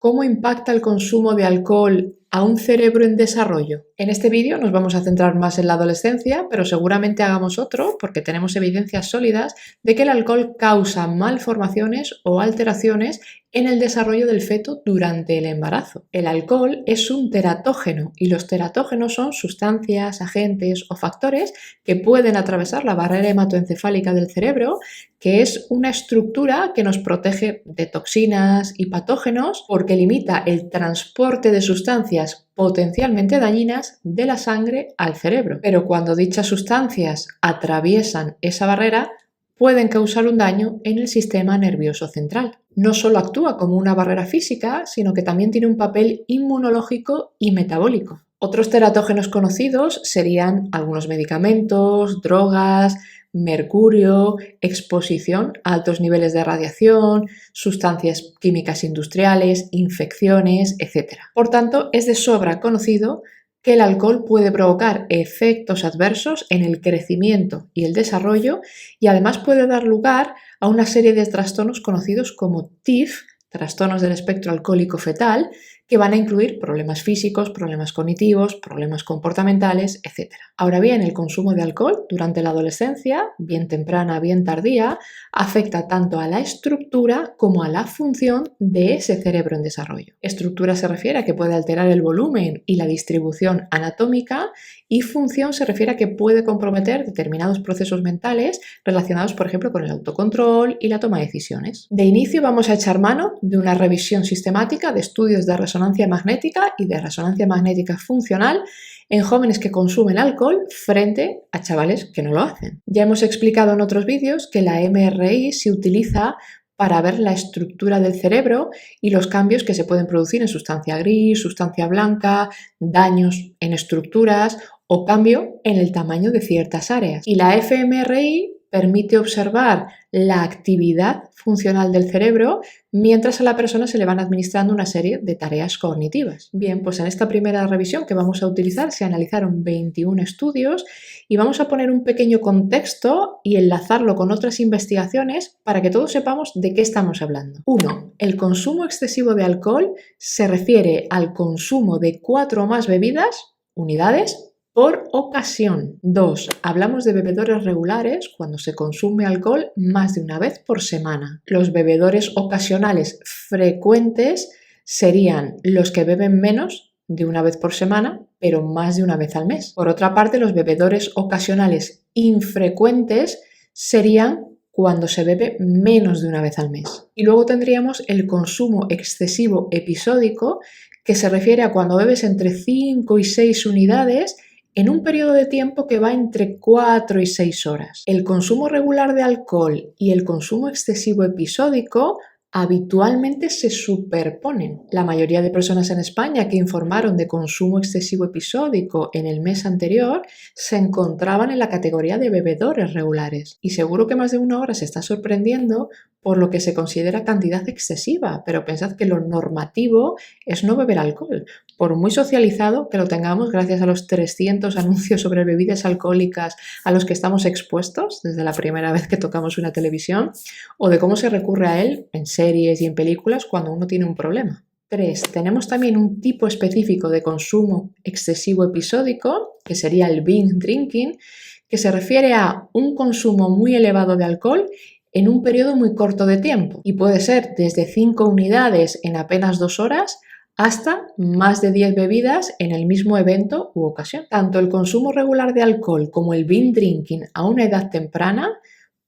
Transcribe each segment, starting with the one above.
¿Cómo impacta el consumo de alcohol a un cerebro en desarrollo? En este vídeo nos vamos a centrar más en la adolescencia, pero seguramente hagamos otro porque tenemos evidencias sólidas de que el alcohol causa malformaciones o alteraciones en el desarrollo del feto durante el embarazo. El alcohol es un teratógeno y los teratógenos son sustancias, agentes o factores que pueden atravesar la barrera hematoencefálica del cerebro, que es una estructura que nos protege de toxinas y patógenos porque limita el transporte de sustancias potencialmente dañinas de la sangre al cerebro. Pero cuando dichas sustancias atraviesan esa barrera, pueden causar un daño en el sistema nervioso central. No solo actúa como una barrera física, sino que también tiene un papel inmunológico y metabólico. Otros teratógenos conocidos serían algunos medicamentos, drogas, mercurio, exposición a altos niveles de radiación, sustancias químicas industriales, infecciones, etc. Por tanto, es de sobra conocido que el alcohol puede provocar efectos adversos en el crecimiento y el desarrollo y además puede dar lugar a una serie de trastornos conocidos como TIF, trastornos del espectro alcohólico fetal, que van a incluir problemas físicos, problemas cognitivos, problemas comportamentales, etc. Ahora bien, el consumo de alcohol durante la adolescencia, bien temprana, bien tardía, afecta tanto a la estructura como a la función de ese cerebro en desarrollo. Estructura se refiere a que puede alterar el volumen y la distribución anatómica, y función se refiere a que puede comprometer determinados procesos mentales relacionados, por ejemplo, con el autocontrol y la toma de decisiones. De inicio vamos a echar mano de una revisión sistemática de estudios de resonancia magnética y de resonancia magnética funcional en jóvenes que consumen alcohol frente a chavales que no lo hacen. Ya hemos explicado en otros vídeos que la MRI se utiliza para ver la estructura del cerebro y los cambios que se pueden producir en sustancia gris, sustancia blanca, daños en estructuras o cambio en el tamaño de ciertas áreas. Y la fMRI permite observar la actividad funcional del cerebro mientras a la persona se le van administrando una serie de tareas cognitivas. Bien, pues en esta primera revisión que vamos a utilizar se analizaron 21 estudios y vamos a poner un pequeño contexto y enlazarlo con otras investigaciones para que todos sepamos de qué estamos hablando. 1. El consumo excesivo de alcohol se refiere al consumo de 4 o más bebidas, unidades, por ocasión. 2. Hablamos de bebedores regulares cuando se consume alcohol más de una vez por semana. Los bebedores ocasionales frecuentes serían los que beben menos de una vez por semana, pero más de una vez al mes. Por otra parte, los bebedores ocasionales infrecuentes serían cuando se bebe menos de una vez al mes. Y luego tendríamos el consumo excesivo episódico, que se refiere a cuando bebes entre 5 y 6 unidades en un periodo de tiempo que va entre 4 y 6 horas. El consumo regular de alcohol y el consumo excesivo episódico habitualmente se superponen. La mayoría de personas en España que informaron de consumo excesivo episódico en el mes anterior se encontraban en la categoría de bebedores regulares. Y seguro que más de una hora se está sorprendiendo por lo que se considera cantidad excesiva, pero pensad que lo normativo es no beber alcohol. Por muy socializado que lo tengamos gracias a los 300 anuncios sobre bebidas alcohólicas a los que estamos expuestos desde la primera vez que tocamos una televisión, o de cómo se recurre a él en series y en películas cuando uno tiene un problema. 3. Tenemos también un tipo específico de consumo excesivo episódico, que sería el binge drinking, que se refiere a un consumo muy elevado de alcohol en un periodo muy corto de tiempo, y puede ser desde 5 unidades en apenas 2 horas hasta más de 10 bebidas en el mismo evento u ocasión. Tanto el consumo regular de alcohol como el binge drinking a una edad temprana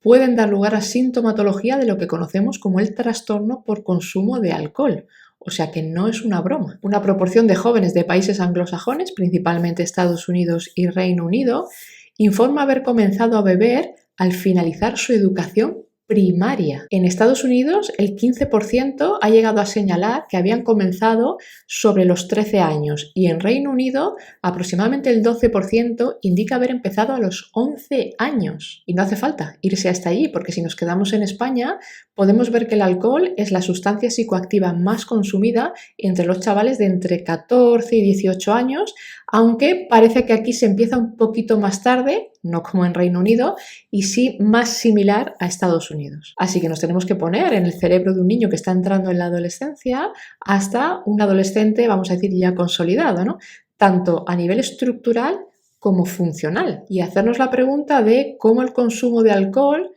pueden dar lugar a sintomatología de lo que conocemos como el trastorno por consumo de alcohol. O sea que no es una broma. Una proporción de jóvenes de países anglosajones, principalmente Estados Unidos y Reino Unido, informa haber comenzado a beber al finalizar su educación primaria. En Estados Unidos, el 15% ha llegado a señalar que habían comenzado sobre los 13 años y en Reino Unido aproximadamente el 12% indica haber empezado a los 11 años. Y no hace falta irse hasta allí, porque si nos quedamos en España podemos ver que el alcohol es la sustancia psicoactiva más consumida entre los chavales de entre 14 y 18 años, aunque parece que aquí se empieza un poquito más tarde no como en Reino Unido, y sí más similar a Estados Unidos. Así que nos tenemos que poner en el cerebro de un niño que está entrando en la adolescencia hasta un adolescente, vamos a decir, ya consolidado, ¿no? Tanto a nivel estructural como funcional. Y hacernos la pregunta de cómo el consumo de alcohol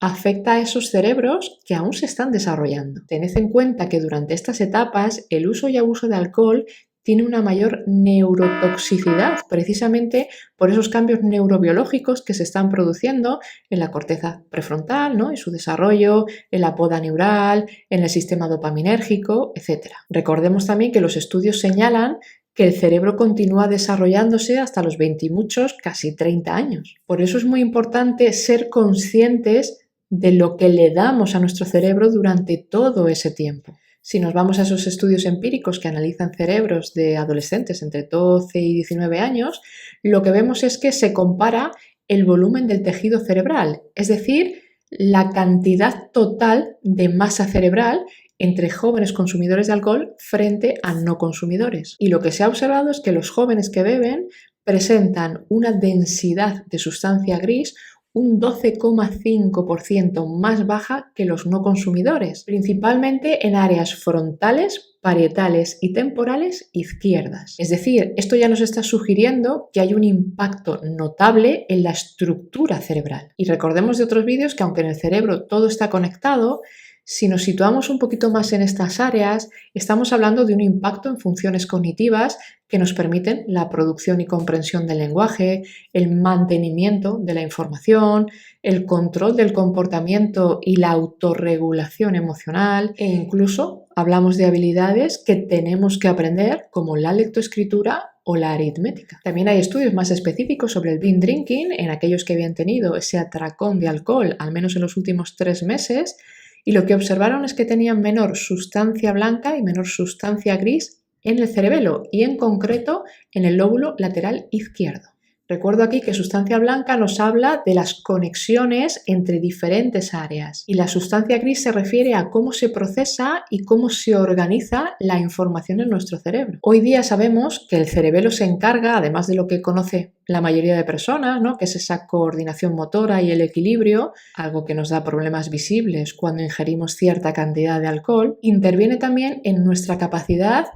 afecta a esos cerebros que aún se están desarrollando. Tened en cuenta que durante estas etapas el uso y abuso de alcohol tiene una mayor neurotoxicidad, precisamente por esos cambios neurobiológicos que se están produciendo en la corteza prefrontal, ¿no? Y su desarrollo, en la poda neural, en el sistema dopaminérgico, etc. Recordemos también que los estudios señalan que el cerebro continúa desarrollándose hasta los 20 y muchos, casi 30 años. Por eso es muy importante ser conscientes de lo que le damos a nuestro cerebro durante todo ese tiempo. Si nos vamos a esos estudios empíricos que analizan cerebros de adolescentes entre 12 y 19 años, lo que vemos es que se compara el volumen del tejido cerebral, es decir, la cantidad total de masa cerebral entre jóvenes consumidores de alcohol frente a no consumidores. Y lo que se ha observado es que los jóvenes que beben presentan una densidad de sustancia gris un 12,5% más baja que los no consumidores, principalmente en áreas frontales, parietales y temporales izquierdas. Es decir, esto ya nos está sugiriendo que hay un impacto notable en la estructura cerebral. Y recordemos de otros vídeos que aunque en el cerebro todo está conectado, si nos situamos un poquito más en estas áreas, estamos hablando de un impacto en funciones cognitivas que nos permiten la producción y comprensión del lenguaje, el mantenimiento de la información, el control del comportamiento y la autorregulación emocional, e incluso hablamos de habilidades que tenemos que aprender como la lectoescritura o la aritmética. También hay estudios más específicos sobre el binge drinking en aquellos que habían tenido ese atracón de alcohol al menos en los últimos 3 meses, y lo que observaron es que tenían menor sustancia blanca y menor sustancia gris en el cerebelo y en concreto en el lóbulo lateral izquierdo. Recuerdo aquí que sustancia blanca nos habla de las conexiones entre diferentes áreas y la sustancia gris se refiere a cómo se procesa y cómo se organiza la información en nuestro cerebro. Hoy día sabemos que el cerebelo se encarga, además de lo que conoce la mayoría de personas, ¿no? Que es esa coordinación motora y el equilibrio, algo que nos da problemas visibles cuando ingerimos cierta cantidad de alcohol, interviene también en nuestra capacidad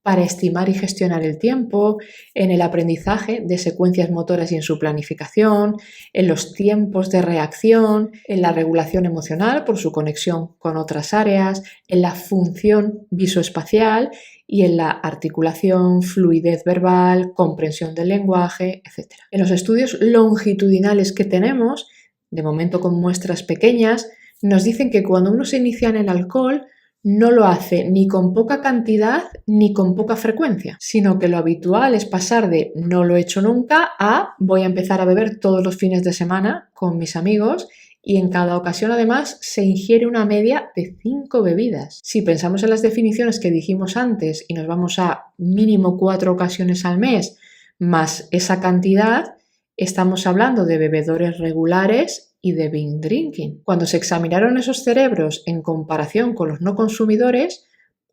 para estimar y gestionar el tiempo, en el aprendizaje de secuencias motoras y en su planificación, en los tiempos de reacción, en la regulación emocional por su conexión con otras áreas, en la función visoespacial y en la articulación, fluidez verbal, comprensión del lenguaje, etc. En los estudios longitudinales que tenemos, de momento con muestras pequeñas, nos dicen que cuando uno se inicia en el alcohol, no lo hace ni con poca cantidad ni con poca frecuencia, sino que lo habitual es pasar de no lo he hecho nunca a voy a empezar a beber todos los fines de semana con mis amigos y en cada ocasión además se ingiere una media de 5 bebidas. Si pensamos en las definiciones que dijimos antes y nos vamos a mínimo 4 ocasiones al mes más esa cantidad, estamos hablando de bebedores regulares y de binge drinking. Cuando se examinaron esos cerebros en comparación con los no consumidores,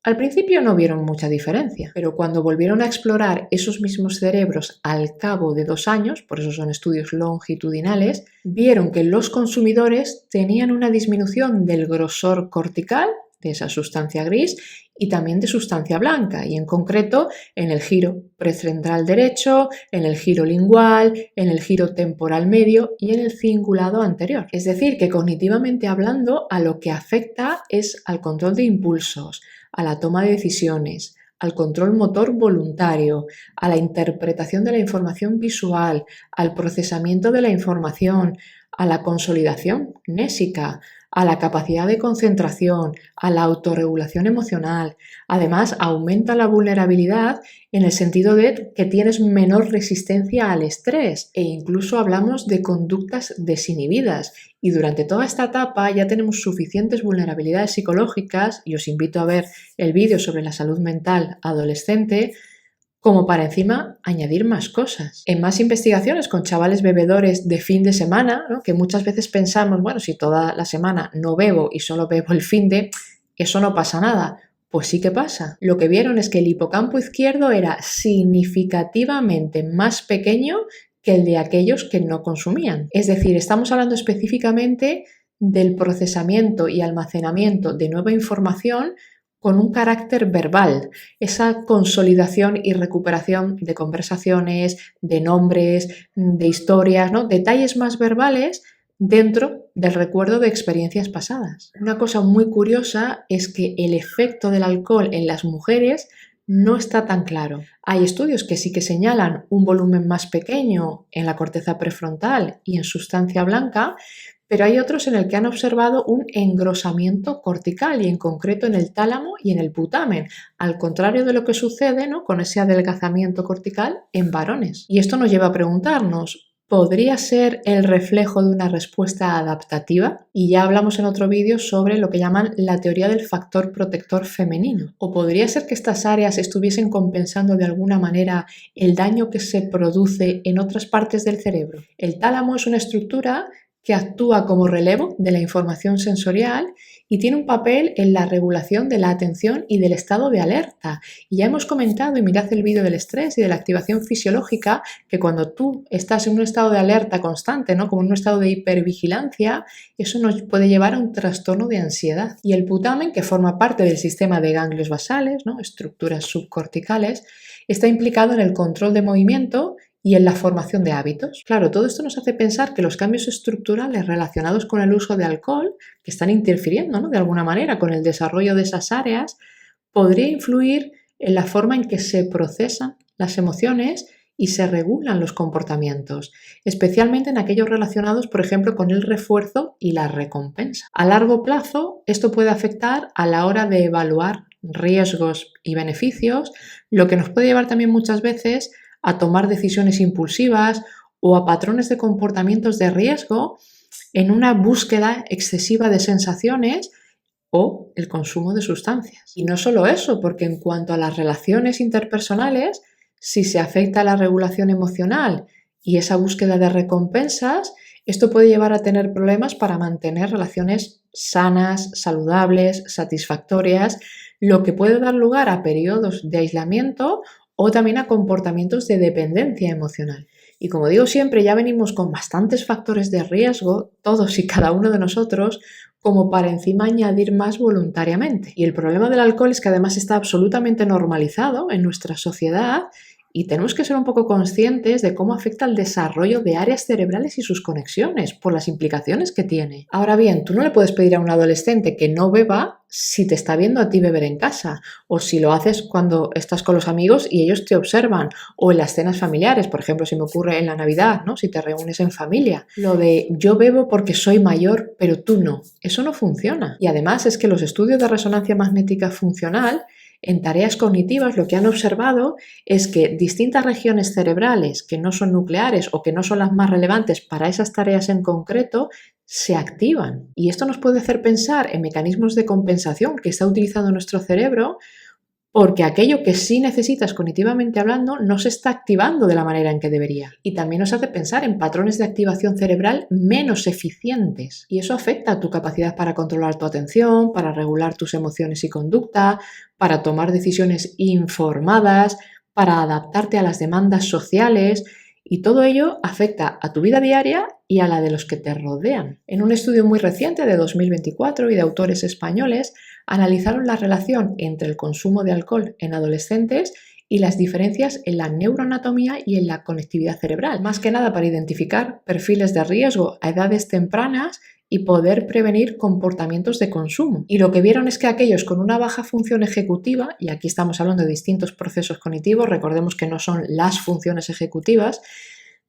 al principio no vieron mucha diferencia, pero cuando volvieron a explorar esos mismos cerebros al cabo de 2 años, por eso son estudios longitudinales, vieron que los consumidores tenían una disminución del grosor cortical, de esa sustancia gris, y también de sustancia blanca, y en concreto en el giro prefrontal derecho, en el giro lingual, en el giro temporal medio y en el cingulado anterior. Es decir, que cognitivamente hablando, a lo que afecta es al control de impulsos, a la toma de decisiones, al control motor voluntario, a la interpretación de la información visual, al procesamiento de la información, a la consolidación mnésica, a la capacidad de concentración, a la autorregulación emocional. Además, aumenta la vulnerabilidad en el sentido de que tienes menor resistencia al estrés e incluso hablamos de conductas desinhibidas. Y durante toda esta etapa ya tenemos suficientes vulnerabilidades psicológicas, y os invito a ver el vídeo sobre la salud mental adolescente, como para encima añadir más cosas. En más investigaciones con chavales bebedores de fin de semana, ¿no? Que muchas veces pensamos, bueno, si toda la semana no bebo y solo bebo el fin de, eso no pasa nada. Pues sí que pasa. Lo que vieron es que el hipocampo izquierdo era significativamente más pequeño que el de aquellos que no consumían. Es decir, estamos hablando específicamente del procesamiento y almacenamiento de nueva información con un carácter verbal, esa consolidación y recuperación de conversaciones, de nombres, de historias, ¿no? Detalles más verbales dentro del recuerdo de experiencias pasadas. Una cosa muy curiosa es que el efecto del alcohol en las mujeres no está tan claro. Hay estudios que sí que señalan un volumen más pequeño en la corteza prefrontal y en sustancia blanca, pero hay otros en el que han observado un engrosamiento cortical y en concreto en el tálamo y en el putamen, al contrario de lo que sucede, ¿no?, con ese adelgazamiento cortical en varones. Y esto nos lleva a preguntarnos, ¿podría ser el reflejo de una respuesta adaptativa? Y ya hablamos en otro vídeo sobre lo que llaman la teoría del factor protector femenino. ¿O podría ser que estas áreas estuviesen compensando de alguna manera el daño que se produce en otras partes del cerebro? El tálamo es una estructura que actúa como relevo de la información sensorial y tiene un papel en la regulación de la atención y del estado de alerta. Y ya hemos comentado, y mirad el vídeo del estrés y de la activación fisiológica, que cuando tú estás en un estado de alerta constante, ¿no?, como en un estado de hipervigilancia, eso nos puede llevar a un trastorno de ansiedad. Y el putamen, que forma parte del sistema de ganglios basales, ¿no?, estructuras subcorticales, está implicado en el control de movimiento y en la formación de hábitos. Claro, todo esto nos hace pensar que los cambios estructurales relacionados con el uso de alcohol, que están interfiriendo, ¿no?, de alguna manera con el desarrollo de esas áreas, podría influir en la forma en que se procesan las emociones y se regulan los comportamientos, especialmente en aquellos relacionados, por ejemplo, con el refuerzo y la recompensa. A largo plazo, esto puede afectar a la hora de evaluar riesgos y beneficios, lo que nos puede llevar también muchas veces a tomar decisiones impulsivas o a patrones de comportamientos de riesgo en una búsqueda excesiva de sensaciones o el consumo de sustancias. Y no solo eso, porque en cuanto a las relaciones interpersonales, si se afecta la regulación emocional y esa búsqueda de recompensas, esto puede llevar a tener problemas para mantener relaciones sanas, saludables, satisfactorias, lo que puede dar lugar a periodos de aislamiento o también a comportamientos de dependencia emocional. Y como digo siempre, ya venimos con bastantes factores de riesgo, todos y cada uno de nosotros, como para encima añadir más voluntariamente. Y el problema del alcohol es que además está absolutamente normalizado en nuestra sociedad y tenemos que ser un poco conscientes de cómo afecta el desarrollo de áreas cerebrales y sus conexiones, por las implicaciones que tiene. Ahora bien, tú no le puedes pedir a un adolescente que no beba si te está viendo a ti beber en casa, o si lo haces cuando estás con los amigos y ellos te observan, o en las cenas familiares, por ejemplo, si me ocurre en la Navidad, ¿no?, si te reúnes en familia. Lo de yo bebo porque soy mayor, pero tú no, eso no funciona. Y además es que los estudios de resonancia magnética funcional en tareas cognitivas lo que han observado es que distintas regiones cerebrales que no son nucleares o que no son las más relevantes para esas tareas en concreto se activan. Y esto nos puede hacer pensar en mecanismos de compensación que está utilizando nuestro cerebro porque aquello que sí necesitas cognitivamente hablando no se está activando de la manera en que debería. Y también nos hace pensar en patrones de activación cerebral menos eficientes. Y eso afecta a tu capacidad para controlar tu atención, para regular tus emociones y conducta, para tomar decisiones informadas, para adaptarte a las demandas sociales. Y todo ello afecta a tu vida diaria y a la de los que te rodean. En un estudio muy reciente de 2024 y de autores españoles, analizaron la relación entre el consumo de alcohol en adolescentes y las diferencias en la neuroanatomía y en la conectividad cerebral, más que nada para identificar perfiles de riesgo a edades tempranas y poder prevenir comportamientos de consumo. Y lo que vieron es que aquellos con una baja función ejecutiva, y aquí estamos hablando de distintos procesos cognitivos, recordemos que no son las funciones ejecutivas,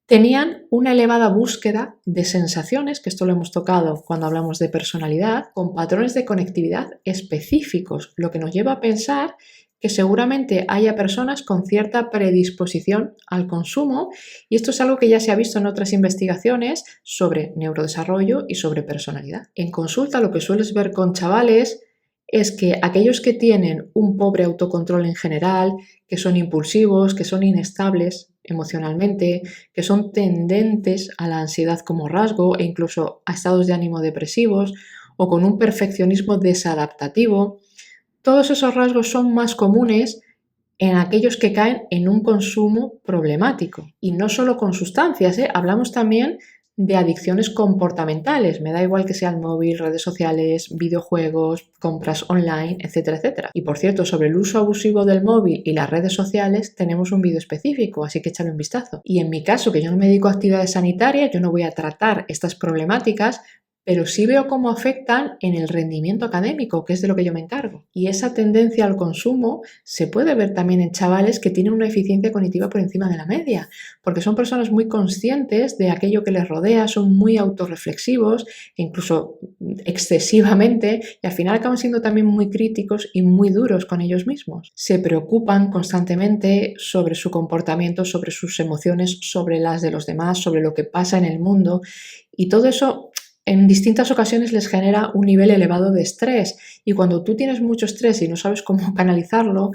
tenían una elevada búsqueda de sensaciones, que esto lo hemos tocado cuando hablamos de personalidad, con patrones de conectividad específicos, lo que nos lleva a pensar que seguramente haya personas con cierta predisposición al consumo y esto es algo que ya se ha visto en otras investigaciones sobre neurodesarrollo y sobre personalidad. En consulta lo que sueles ver con chavales es que aquellos que tienen un pobre autocontrol en general, que son impulsivos, que son inestables emocionalmente, que son tendentes a la ansiedad como rasgo e incluso a estados de ánimo depresivos o con un perfeccionismo desadaptativo, todos esos rasgos son más comunes en aquellos que caen en un consumo problemático. Y no solo con sustancias, hablamos también de adicciones comportamentales. Me da igual que sea el móvil, redes sociales, videojuegos, compras online, etcétera, etcétera. Y por cierto, sobre el uso abusivo del móvil y las redes sociales tenemos un vídeo específico, así que échale un vistazo. Y en mi caso, que yo no me dedico a actividades sanitarias, yo no voy a tratar estas problemáticas, pero sí veo cómo afectan en el rendimiento académico, que es de lo que yo me encargo. Y esa tendencia al consumo se puede ver también en chavales que tienen una eficiencia cognitiva por encima de la media, porque son personas muy conscientes de aquello que les rodea, son muy autorreflexivos, incluso excesivamente, y al final acaban siendo también muy críticos y muy duros con ellos mismos. Se preocupan constantemente sobre su comportamiento, sobre sus emociones, sobre las de los demás, sobre lo que pasa en el mundo, y todo eso en distintas ocasiones les genera un nivel elevado de estrés, y cuando tú tienes mucho estrés y no sabes cómo canalizarlo,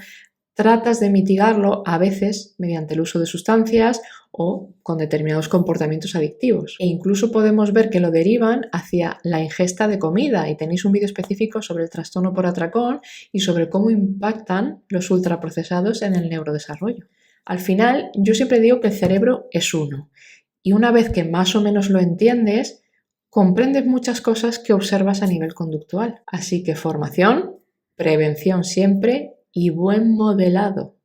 tratas de mitigarlo a veces mediante el uso de sustancias o con determinados comportamientos adictivos. E incluso podemos ver que lo derivan hacia la ingesta de comida, y tenéis un vídeo específico sobre el trastorno por atracón y sobre cómo impactan los ultraprocesados en el neurodesarrollo. Al final, yo siempre digo que el cerebro es uno, y una vez que más o menos lo entiendes, comprendes muchas cosas que observas a nivel conductual. Así que formación, prevención siempre y buen modelado.